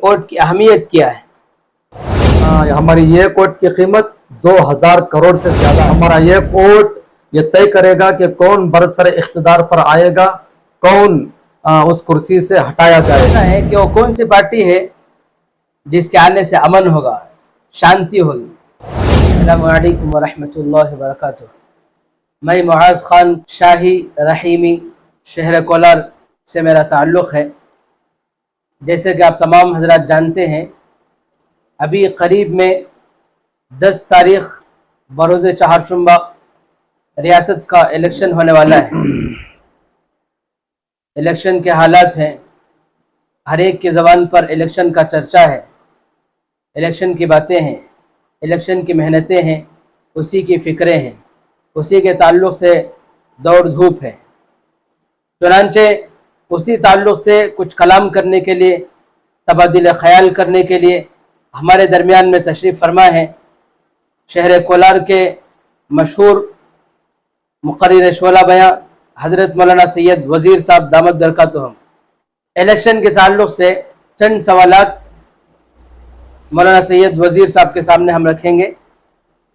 Vote की अहमियत क्या है। हमारी एक वोट की कीमत 2000 करोड़ से ज्यादा। हमारा एक वोट ये तय करेगा कि कौन बरसर इख्तिदार पर आएगा, कौन उस कुर्सी से हटाया जाएगा। है कि वो कौन सी पार्टी है जिसके आने से अमन होगा, शांति होगी। अस्सलामु अलैकुम व रहमतुल्लाहि व बरकातुहू। मैं मुआज़ खान शाही रहीमी शहर कोलार से मेरा ताल्लुक़ है। जैसे कि आप तमाम हजरात जानते हैं, अभी करीब में 10 तारीख़ बरोज़ चहारशंबा रियासत का इलेक्शन होने वाला है। इलेक्शन के हालात हैं, हर एक की ज़बान पर इलेक्शन का चर्चा है, इलेक्शन की बातें हैं, इलेक्शन की मेहनतें हैं, उसी की फ़िक्रें हैं, उसी के ताल्लुक़ से दौड़ धूप है। चुनांचे उसी ताल्लुक़ से कुछ कलाम करने के लिए, तबादिल ख़याल करने के लिए हमारे दरमियान में तशरीफ़ फरमा है शहर कोलार के मशहूर मुक़र्रिर शोला बयां हज़रत मौलाना सैयद वज़ीर साहब दामद बरकातुहुम। इलेक्शन के ताल्लुक़ से चंद सवालात मौलाना सैयद वज़ीर साहब के सामने हम रखेंगे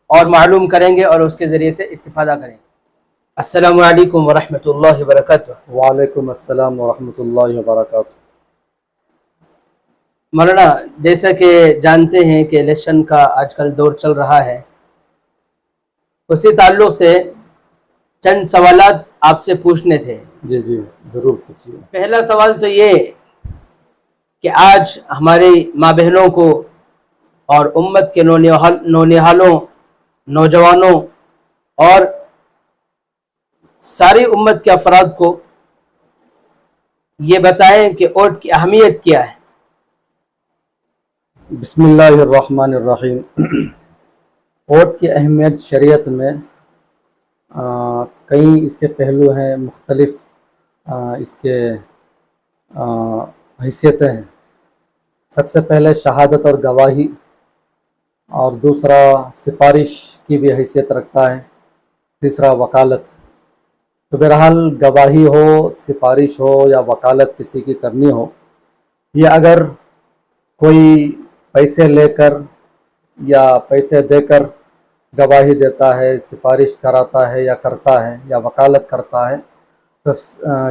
और मालूम करेंगे और उसके ज़रिए से इस्तिफ़ादा करेंगे। अस्सलामु अलैकुम व रहमतुल्लाहि व बरकातुहू। वालेकुम अस्सलाम व रहमतुल्लाहि व बरकातुहू। मौलाना, जैसा कि जानते हैं कि इलेक्शन का आजकल दौर चल रहा है, उसी ताल्लुक़ से चंद सवालात आपसे पूछने थे। जी जी, ज़रूर पूछिए। पहला सवाल तो ये कि आज हमारी माँ बहनों को और उम्मत के नौनिहालों, नौजवानों और सारी उम्मत के अफराद को ये बताएं कि वोट की अहमियत क्या है। बिस्मिल्लाहिर्रहमानिर्रहीम। वोट की अहमियत शरीयत में कई इसके पहलू हैं, मुख्तलिफ इसके हैसियतें हैं। सबसे पहले शहादत और गवाही, और दूसरा सिफारिश की भी हैसियत रखता है, तीसरा वकालत। तो बहरहाल गवाही हो, सिफारिश हो या वकालत किसी की करनी हो, ये अगर कोई पैसे लेकर या पैसे देकर गवाही देता है, सिफारिश कराता है या करता है या वकालत करता है, तो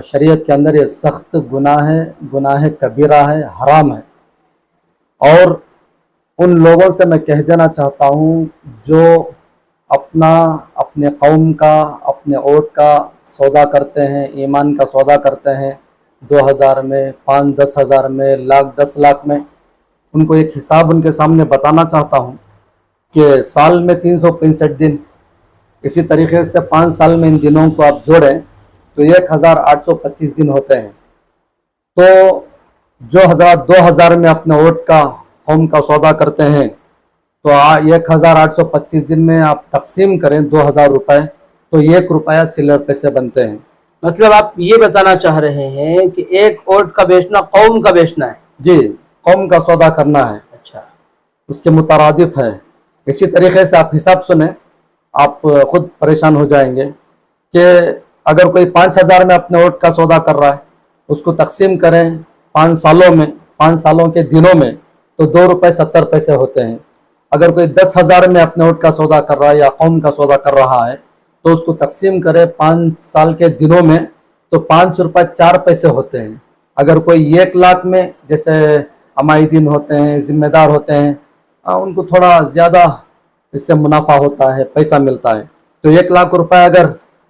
शरीयत के अंदर ये सख्त गुनाह कबीरा है, हराम है। और उन लोगों से मैं कह देना चाहता हूँ जो अपने कौम का, अपने वोट का सौदा करते हैं, ईमान का सौदा करते हैं, 2000 में, 5-10 हज़ार में, लाख 10 लाख में, उनको एक हिसाब उनके सामने बताना चाहता हूँ कि साल में 365 दिन, इसी तरीके से 5 साल में इन दिनों को आप जोड़ें तो 1825 दिन होते हैं। तो जो हज़रात 2000 में अपने वोट का, कौम का सौदा करते हैं, तो 1825 दिन में आप तकसीम करें 2000 रुपये, तो 1 रुपया चिल्लर पैसे बनते हैं। मतलब आप ये बताना चाह रहे हैं कि एक वोट का बेचना कौम का बेचना है। जी, कौम का सौदा करना है। अच्छा, उसके मुतारादिफ है। इसी तरीके से आप हिसाब सुने, आप खुद परेशान हो जाएंगे कि अगर कोई 5000 में अपने वोट का सौदा कर रहा है, उसको तकसीम करें 5 सालों में, 5 सालों के दिनों में, तो 2 रुपये 70 पैसे होते हैं। अगर कोई 10,000 में अपने वोट का सौदा कर रहा है या कौम का सौदा कर रहा है, तो उसको तकसीम करें 5 साल के दिनों में, तो 5 रुपये 4 पैसे होते हैं। अगर कोई 1 लाख में, जैसे अमाइदीन होते हैं, ज़िम्मेदार होते हैं, उनको थोड़ा ज़्यादा इससे मुनाफा होता है, पैसा मिलता है। तो 1 लाख रुपए अगर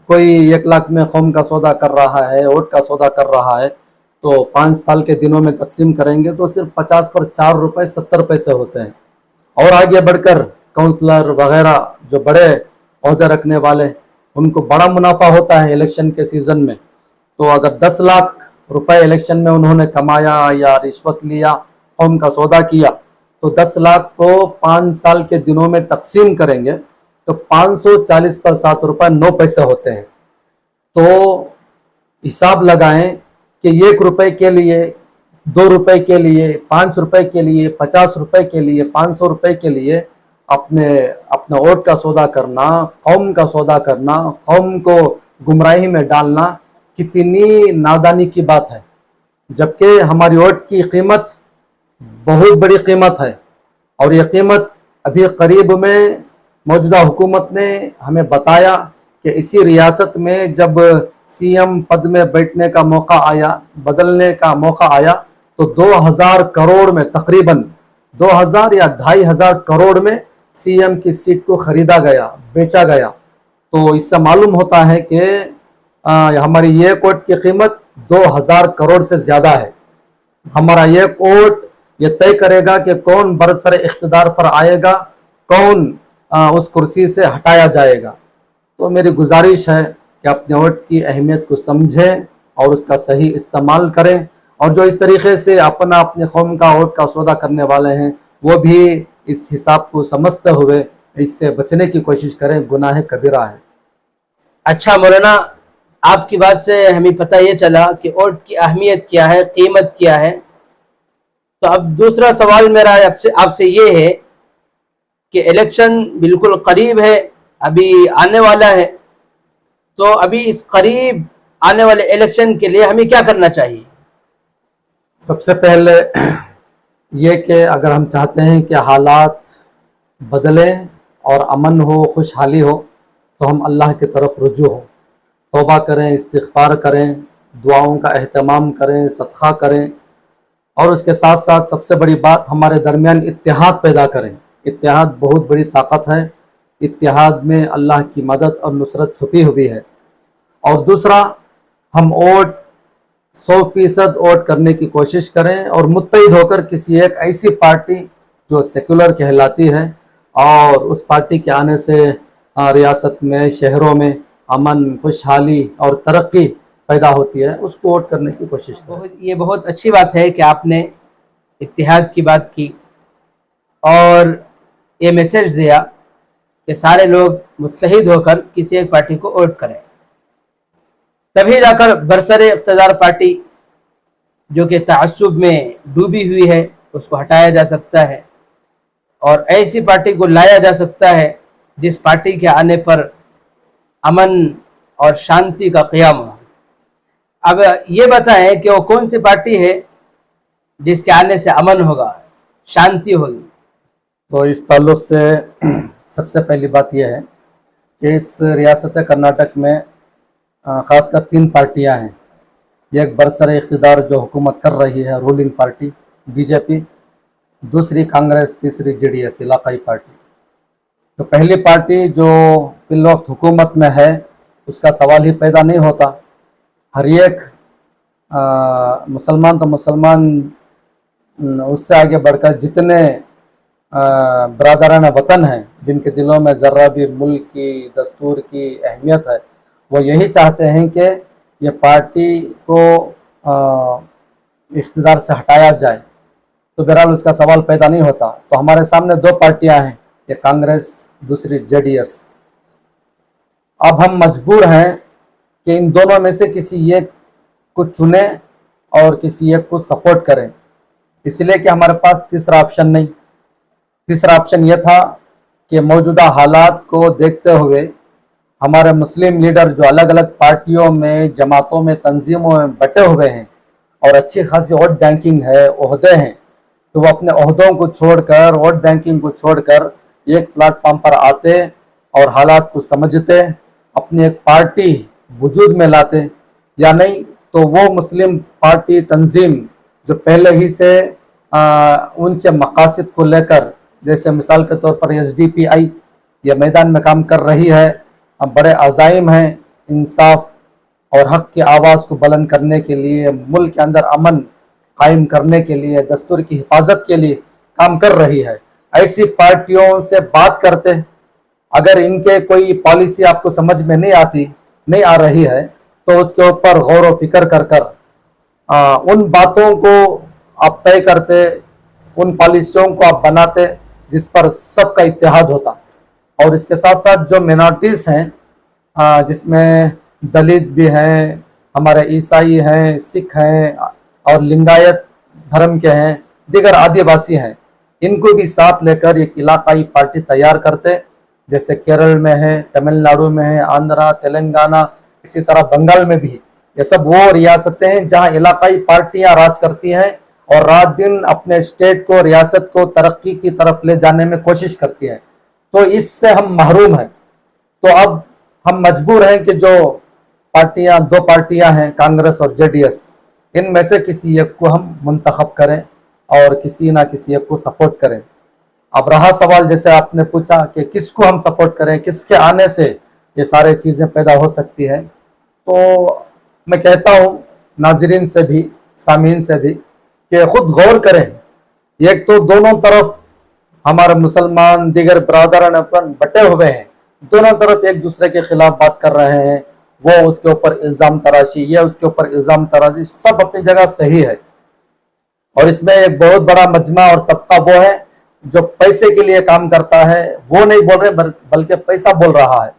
कोई 1 लाख में कौम का सौदा कर रहा है, वोट का सौदा कर रहा है, तो 5 साल के दिनों में तकसीम करेंगे तो सिर्फ 50 पर 4 रुपये 70 पैसे होते हैं। और आगे बढ़कर काउंसलर वगैरह जो बड़े ओहदे रखने वाले, उनको बड़ा मुनाफा होता है इलेक्शन के सीज़न में। तो अगर 10 लाख रुपए इलेक्शन में उन्होंने कमाया या रिश्वत लिया, कौम का सौदा किया, तो 10 लाख को 5 साल के दिनों में तकसीम करेंगे तो 540 पर 7 रुपये 9 पैसे होते हैं। तो हिसाब लगाएं कि 1 रुपये के लिए, 2 रुपये के लिए, 5 रुपये के लिए, 50 रुपये के लिए, 500 रुपये के लिए अपने वोट का सौदा करना, कौम का सौदा करना, कौम को गुमराही में डालना, कितनी नादानी की बात है। जबकि हमारी वोट की कीमत बहुत बड़ी कीमत है, और ये कीमत अभी करीब में मौजूदा हुकूमत ने हमें बताया कि इसी रियासत में जब सीएम पद में बैठने का मौका आया, बदलने का मौका आया, तो 2000 करोड़ में, तकरीबन 2000 या 2500 करोड़ में सीएम की सीट को खरीदा गया, बेचा गया। तो इससे मालूम होता है कि हमारी ये वोट की कीमत 2000 करोड़ से ज़्यादा है। हमारा ये वोट ये तय करेगा कि कौन बरसर इख्तिदार पर आएगा, कौन उस कुर्सी से हटाया जाएगा। तो मेरी गुजारिश है कि अपने वोट की अहमियत को समझें और उसका सही इस्तेमाल करें, और जो इस तरीके से अपने कौम का वोट का सौदा करने वाले हैं वो भी इस हिसाब को समझते हुए इससे बचने की कोशिश करें, गुनाह कबीरा है। अच्छा मौलाना, आपकी बात से हमें पता ये चला कि वोट की अहमियत क्या है, कीमत क्या है। तो अब दूसरा सवाल मेरा आपसे ये है कि इलेक्शन बिल्कुल करीब है, अभी आने वाला है, तो अभी इस करीब आने वाले इलेक्शन के लिए हमें क्या करना चाहिए? सबसे पहले ये कि अगर हम चाहते हैं कि हालात बदलें और अमन हो, खुशहाली हो, तो हम अल्लाह की तरफ रुजू हो, तौबा करें, इस्तिग़फ़ार करें, दुआओं का एहतमाम करें, सदक़ा करें, और उसके साथ साथ सबसे बड़ी बात हमारे दरमियान इत्तेहाद पैदा करें। इत्तेहाद बहुत बड़ी ताकत है, इत्तेहाद में अल्लाह की मदद और नुसरत छुपी हुई है। और दूसरा, हम वोट 100% वोट करने की कोशिश करें और मुत्तहिद होकर किसी एक ऐसी पार्टी जो सेकुलर कहलाती है और उस पार्टी के आने से रियासत में, शहरों में अमन, खुशहाली और तरक्की पैदा होती है, उसको वोट करने की कोशिश करें। ये बहुत अच्छी बात है कि आपने इत्तेहाद की बात की और ये मैसेज दिया कि सारे लोग मुत्तहिद होकर किसी एक पार्टी को वोट करें, तभी जाकर बरसरे इक़्तिदार पार्टी जो कि तअस्सुब में डूबी हुई है उसको हटाया जा सकता है और ऐसी पार्टी को लाया जा सकता है जिस पार्टी के आने पर अमन और शांति का क़याम हो। अब ये बताएं कि वो कौन सी पार्टी है जिसके आने से अमन होगा, शांति होगी? तो इस ताल्लुक़ से सबसे पहली बात यह है कि इस रियासत कर्नाटक में ख़ासकर 3 पार्टियां हैं। एक बरसर इख्तिदार जो हुकूमत कर रही है, रूलिंग पार्टी बीजेपी, दूसरी कांग्रेस, तीसरी जेडीएस इलाकाई पार्टी। तो पहली पार्टी जो फिल वक्त हुकूमत में है उसका सवाल ही पैदा नहीं होता। हर एक मुसलमान तो मुसलमान, उससे आगे बढ़कर जितने बरादराना वतन हैं जिनके दिलों में ज़र्रा भी मुल्क की, दस्तूर की अहमियत है, वो यही चाहते हैं कि ये पार्टी को इख्तिदार से हटाया जाए। तो बहरहाल उसका सवाल पैदा नहीं होता। तो हमारे सामने 2 पार्टियां हैं, एक कांग्रेस, दूसरी जेडीएस। अब हम मजबूर हैं कि इन दोनों में से किसी एक को चुने और किसी एक को सपोर्ट करें, इसलिए कि हमारे पास तीसरा ऑप्शन नहीं। तीसरा ऑप्शन यह था कि मौजूदा हालात को देखते हुए हमारे मुस्लिम लीडर जो अलग अलग पार्टियों में, जमातों में, तंजीमों में बटे हुए हैं और अच्छी खासी वोट बैंकिंग है, ओहदे हैं, तो वो अपने ओहदों को छोड़कर, वोट बैंकिंग को छोड़कर एक प्लेटफॉर्म पर आते और हालात को समझते, अपनी एक पार्टी वजूद में लाते। या नहीं तो वो मुस्लिम पार्टी तंजीम जो पहले ही से उनसे मकासद को लेकर, जैसे मिसाल के तौर पर एसडीपीआई ये मैदान में काम कर रही है, अब बड़े अज़ाइम हैं इंसाफ और हक़ की आवाज़ को बुलंद करने के लिए, मुल्क के अंदर अमन कायम करने के लिए, दस्तूर की हिफाजत के लिए काम कर रही है। ऐसी पार्टियों से बात करते, अगर इनके कोई पॉलिसी आपको समझ में नहीं आ रही है, तो उसके ऊपर गौर व फिक्र कर उन बातों को आप तय करते, उन पॉलिसियों को आप बनाते जिस पर सबका इत्तेहाद होता। और इसके साथ साथ जो मिनॉरिटीज़ हैं, जिसमें दलित भी हैं, हमारे ईसाई हैं, सिख हैं और लिंगायत धर्म के हैं, दीगर आदिवासी हैं, इनको भी साथ लेकर एक इलाकाई पार्टी तैयार करते, जैसे केरल में है, तमिलनाडु में है, आंध्रा, तेलंगाना, इसी तरह बंगाल में भी। ये सब वो रियासतें हैं जहाँ इलाकाई पार्टियाँ राज करती हैं اور رات دن اپنے اسٹیٹ کو ریاست کو ترقی کی طرف لے جانے میں کوشش کرتی ہیں، تو اس سے ہم محروم ہیں۔ تو اب ہم مجبور ہیں کہ جو دو پارٹیاں ہیں کانگریس اور جے ڈی ایس، ان میں سے کسی ایک کو ہم منتخب کریں اور کسی نہ کسی ایک کو سپورٹ کریں۔ اب رہا سوال جیسے آپ نے پوچھا کہ کس کو ہم سپورٹ کریں، کس کے آنے سے یہ سارے چیزیں پیدا ہو سکتی ہے، تو میں کہتا ہوں ناظرین سے بھی سامعین سے بھی کہ خود غور کریں۔ ایک تو دونوں طرف ہمارے مسلمان دیگر برادران افغان بٹے ہوئے ہیں، دونوں طرف ایک دوسرے کے خلاف بات کر رہے ہیں، وہ اس کے اوپر الزام تراشی، یہ اس کے اوپر الزام تراشی، سب اپنی جگہ صحیح ہے۔ اور اس میں ایک بہت بڑا مجمع اور طبقہ وہ ہے جو پیسے کے لیے کام کرتا ہے، وہ نہیں بول رہے بلکہ پیسہ بول رہا ہے۔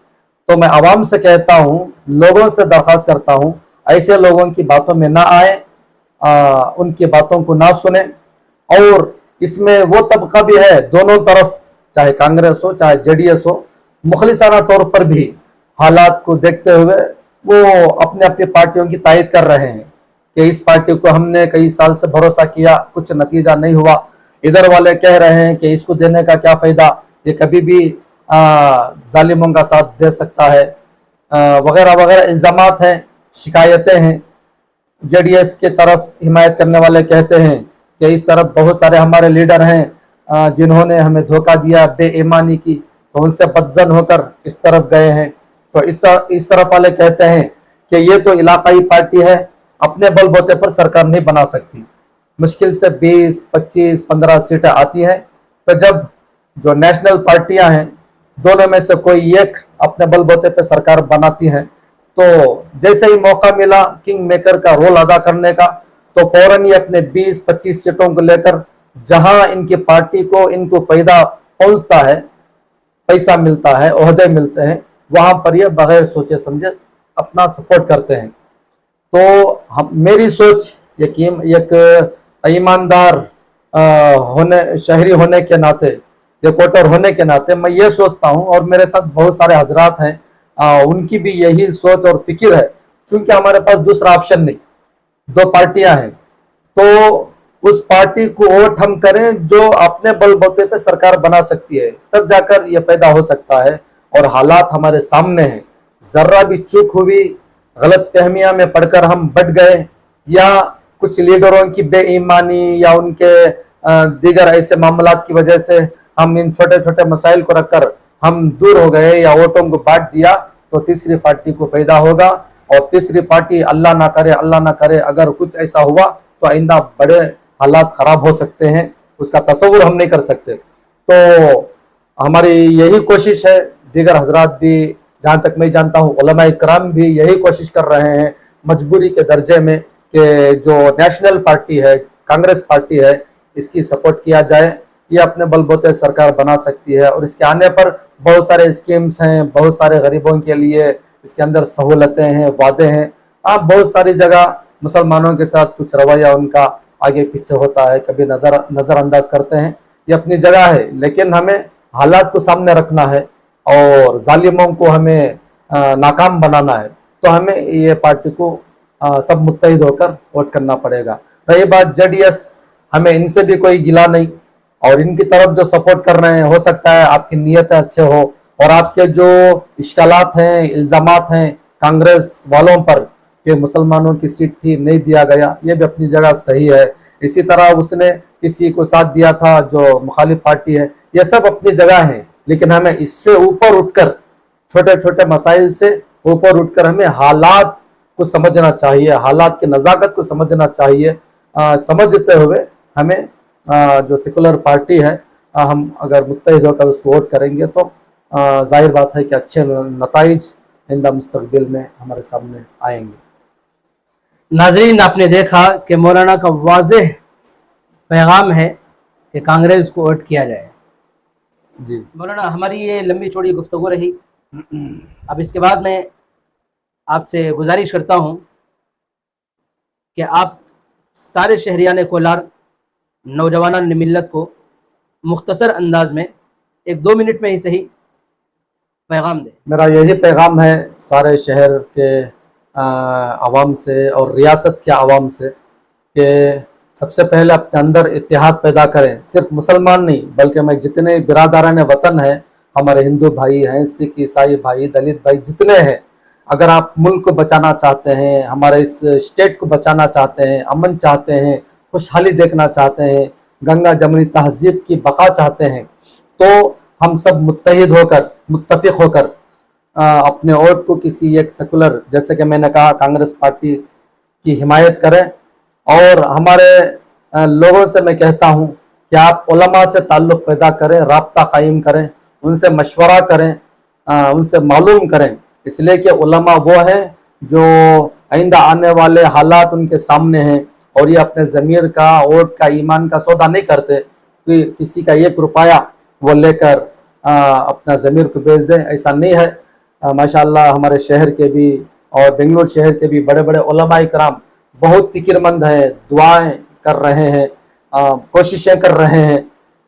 تو میں عوام سے کہتا ہوں، لوگوں سے درخواست کرتا ہوں، ایسے لوگوں کی باتوں میں نہ آئیں، ان کی باتوں کو نہ سنیں۔ اور اس میں وہ طبقہ بھی ہے دونوں طرف، چاہے کانگریس ہو چاہے جے ڈی ایس ہو، مخلصانہ طور پر بھی حالات کو دیکھتے ہوئے وہ اپنے اپنی پارٹیوں کی تائید کر رہے ہیں کہ اس پارٹی کو ہم نے کئی سال سے بھروسہ کیا، کچھ نتیجہ نہیں ہوا، ادھر والے کہہ رہے ہیں کہ اس کو دینے کا کیا فائدہ، یہ کبھی بھی ظالموں کا ساتھ دے سکتا ہے، وغیرہ وغیرہ الزامات ہیں، شکایتیں ہیں۔ جے ڈی ایس کی طرف حمایت کرنے والے کہتے ہیں کہ اس طرف بہت سارے ہمارے لیڈر ہیں جنہوں نے ہمیں دھوکہ دیا، بے ایمانی کی، تو ان سے بدظن ہو کر اس طرف گئے ہیں۔ تو اس طرف والے کہتے ہیں کہ یہ تو علاقائی پارٹی ہے، اپنے بل بوتے پر سرکار نہیں بنا سکتی، مشکل سے 20 25 15 سیٹیں آتی ہیں۔ تو جب جو نیشنل پارٹیاں ہیں دونوں میں سے کوئی ایک اپنے بل بوتے پہ سرکار بناتی ہیں، تو جیسے ہی موقع ملا کنگ میکر کا رول ادا کرنے کا، تو فوراً یہ اپنے 20 25 سیٹوں کو لے کر جہاں ان کی پارٹی کو ان کو فائدہ پہنچتا ہے، پیسہ ملتا ہے، عہدے ملتے ہیں، وہاں پر یہ بغیر سوچے سمجھے اپنا سپورٹ کرتے ہیں۔ تو میری سوچ ایک ایماندار شہری ہونے کے ناطے، ایک ووٹر ہونے کے ناطے میں یہ سوچتا ہوں، اور میرے ساتھ بہت سارے حضرات ہیں ان کی بھی یہی سوچ اور فکر ہے، چونکہ ہمارے پاس دوسرا آپشن نہیں، دو پارٹیاں ہیں، تو اس پارٹی کو ووٹ ہم کریں جو اپنے بل بوتے پہ سرکار بنا سکتی ہے، تب جا کر یہ فائدہ ہو سکتا ہے۔ اور حالات ہمارے سامنے ہیں، ذرا بھی چوک ہوئی، غلط فہمیاں میں پڑھ کر ہم بٹ گئے، یا کچھ لیڈروں کی بے ایمانی یا ان کے دیگر ایسے معاملات کی وجہ سے ہم ان چھوٹے چھوٹے مسائل کو رکھ کر ہم دور ہو گئے یا ووٹوں کو بانٹ دیا، تو تیسری پارٹی کو فائدہ ہوگا۔ اور تیسری پارٹی اللہ نہ کرے اگر کچھ ایسا ہوا تو آئندہ بڑے حالات خراب ہو سکتے ہیں، اس کا تصور ہم نہیں کر سکتے۔ تو ہماری یہی کوشش ہے، دیگر حضرات بھی، جہاں تک میں جانتا ہوں علماء کرام بھی یہی کوشش کر رہے ہیں مجبوری کے درجے میں کہ جو نیشنل پارٹی ہے، کانگریس پارٹی ہے، اس کی سپورٹ کیا جائے، یہ اپنے بل بوتے سرکار بنا سکتی ہے۔ اور اس کے آنے پر بہت سارے اسکیمز ہیں، بہت سارے غریبوں کے لیے اس کے اندر سہولتیں ہیں، وعدے ہیں۔ بہت ساری جگہ مسلمانوں کے ساتھ کچھ رویہ ان کا آگے پیچھے ہوتا ہے، کبھی نظر انداز کرتے ہیں، یہ اپنی جگہ ہے، لیکن ہمیں حالات کو سامنے رکھنا ہے اور ظالموں کو ہمیں ناکام بنانا ہے۔ تو ہمیں یہ پارٹی کو سب متحد ہو کر ووٹ کرنا پڑے گا۔ رہی بات جے ڈی ایس، ہمیں ان سے بھی کوئی گلا نہیں، اور ان کی طرف جو سپورٹ کر رہے ہیں، ہو سکتا ہے آپ کی نیتیں اچھے ہو، اور آپ کے جو اشکالات ہیں، الزامات ہیں کانگریس والوں پر کہ مسلمانوں کی سیٹ تھی نہیں دیا گیا، یہ بھی اپنی جگہ صحیح ہے۔ اسی طرح اس نے کسی کو ساتھ دیا تھا جو مخالف پارٹی ہے، یہ سب اپنی جگہ ہیں، لیکن ہمیں اس سے اوپر اٹھ کر، چھوٹے چھوٹے مسائل سے اوپر اٹھ کر ہمیں حالات کو سمجھنا چاہیے، حالات کی نزاکت کو سمجھنا چاہیے۔ سمجھتے ہوئے ہمیں جو سیکولر پارٹی ہے، ہم اگر متحد ہو کر اس کو ووٹ کریں گے تو ظاہر بات ہے کہ اچھے نتائج آئندہ مستقبل میں ہمارے سامنے آئیں گے۔ ناظرین، آپ نے دیکھا کہ مولانا کا واضح پیغام ہے کہ کانگریس کو ووٹ کیا جائے۔ جی مولانا، ہماری یہ لمبی چوڑی گفتگو رہی، اب اس کے بعد میں آپ سے گزارش کرتا ہوں کہ آپ سارے شہریان کولار، نوجوانان ملت کو مختصر انداز میں 1-2 منٹ میں ہی صحیح پیغام دیں۔ میرا یہی پیغام ہے سارے شہر کے عوام سے اور ریاست کے عوام سے کہ سب سے پہلے اپنے اندر اتحاد پیدا کریں. صرف مسلمان نہیں بلکہ میں جتنے برادران وطن ہیں, ہمارے ہندو بھائی ہیں, سکھ عیسائی بھائی, دلت بھائی جتنے ہیں, اگر آپ ملک کو بچانا چاہتے ہیں, ہمارے اس اسٹیٹ کو بچانا چاہتے ہیں, امن چاہتے ہیں, خوشحالی دیکھنا چاہتے ہیں, گنگا جمنی تہذیب کی بقا چاہتے ہیں, تو ہم سب متحد ہو کر, متفق ہو کر اپنے ووٹ کو کسی ایک سیکولر, جیسے کہ میں نے کہا, کانگریس پارٹی کی حمایت کریں. اور ہمارے لوگوں سے میں کہتا ہوں کہ آپ علماء سے تعلق پیدا کریں, رابطہ قائم کریں, ان سے مشورہ کریں, ان سے معلوم کریں, اس لیے کہ علماء وہ ہیں جو آئندہ آنے والے حالات ان کے سامنے ہیں, اور یہ اپنے ضمیر کا, ووٹ کا, ایمان کا سودا نہیں کرتے کہ کسی کا 1 روپیہ وہ لے کر اپنا ضمیر کو بیچ دیں. ایسا نہیں ہے. ماشاءاللہ ہمارے شہر کے بھی اور بنگلور شہر کے بھی بڑے بڑے علماء کرام بہت فکر مند ہیں, دعائیں کر رہے ہیں, کوششیں کر رہے ہیں.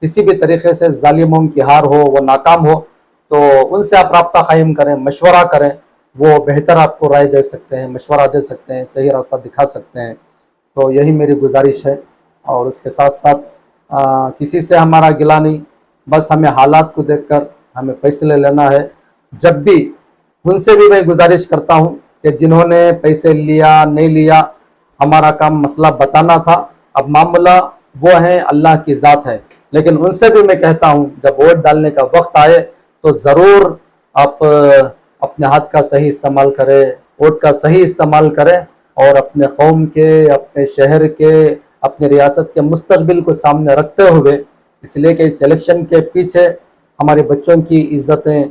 کسی بھی طریقے سے ظالموں کی ہار ہو, وہ ناکام ہو, تو ان سے آپ رابطہ قائم کریں, مشورہ کریں, وہ بہتر آپ کو رائے دے سکتے ہیں, مشورہ دے سکتے ہیں, صحیح راستہ دکھا سکتے ہیں. تو یہی میری گزارش ہے. اور اس کے ساتھ ساتھ کسی سے ہمارا گلہ نہیں, بس ہمیں حالات کو دیکھ کر ہمیں فیصلے لینا ہے. جب بھی ان سے بھی میں گزارش کرتا ہوں کہ جنہوں نے پیسے لیا نہیں لیا, ہمارا کام مسئلہ بتانا تھا, اب معاملہ وہ ہیں, اللہ کی ذات ہے. لیکن ان سے بھی میں کہتا ہوں جب ووٹ ڈالنے کا وقت آئے تو ضرور آپ اپنے ہاتھ کا صحیح استعمال کریں, ووٹ کا صحیح استعمال کریں, اور اپنے قوم کے, اپنے شہر کے, اپنے ریاست کے مستقبل کو سامنے رکھتے ہوئے, اس لیے کہ اس الیکشن کے پیچھے ہمارے بچوں کی عزتیں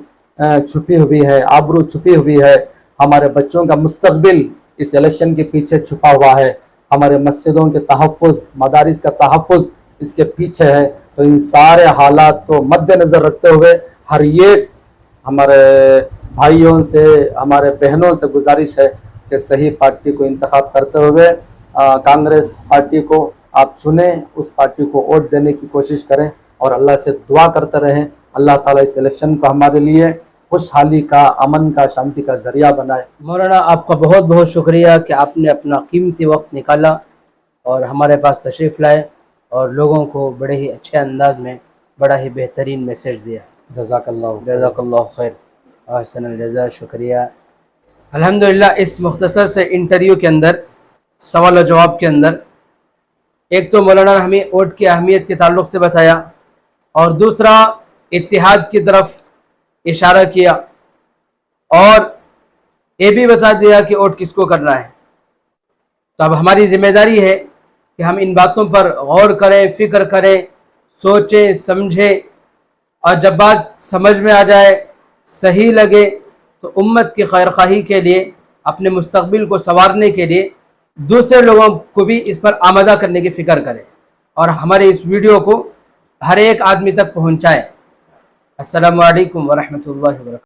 چھپی ہوئی ہے, آبرو چھپی ہوئی ہے, ہمارے بچوں کا مستقبل اس الیکشن کے پیچھے چھپا ہوا ہے, ہمارے مسجدوں کے تحفظ, مدارس کا تحفظ اس کے پیچھے ہے. تو ان سارے حالات کو مد نظر رکھتے ہوئے ہر ایک ہمارے بھائیوں سے, ہمارے بہنوں سے گزارش ہے کہ صحیح پارٹی کو انتخاب کرتے ہوئے کانگریس پارٹی کو آپ چنیں, اس پارٹی کو ووٹ دینے کی کوشش کریں, اور اللہ سے دعا کرتے رہیں اللہ تعالیٰ اس الیکشن کو ہمارے لیے خوشحالی کا, امن کا, شانتی کا ذریعہ بنائے. مولانا آپ کا بہت بہت شکریہ کہ آپ نے اپنا قیمتی وقت نکالا اور ہمارے پاس تشریف لائے, اور لوگوں کو بڑے ہی اچھے انداز میں بڑا ہی بہترین میسیج دیا. جزاک اللہ جزاک اللہ خیر, احسن الجزا, شکریہ. الحمدللہ اس مختصر سے انٹرویو کے اندر, سوال و جواب کے اندر, ایک تو مولانا نے ہمیں ووٹ کی اہمیت کے تعلق سے بتایا, اور دوسرا اتحاد کی طرف اشارہ کیا, اور یہ بھی بتا دیا کہ ووٹ کس کو کرنا ہے. تو اب ہماری ذمہ داری ہے کہ ہم ان باتوں پر غور کریں, فکر کریں, سوچیں, سمجھیں, اور جب بات سمجھ میں آ جائے, صحیح لگے, تو امت کی خیر خواہی کے لیے, اپنے مستقبل کو سنوارنے کے لیے دوسرے لوگوں کو بھی اس پر آمادہ کرنے کی فکر کریں, اور ہمارے اس ویڈیو کو ہر ایک آدمی تک پہنچائیں. السلام علیکم ورحمۃ اللہ وبرکاتہ.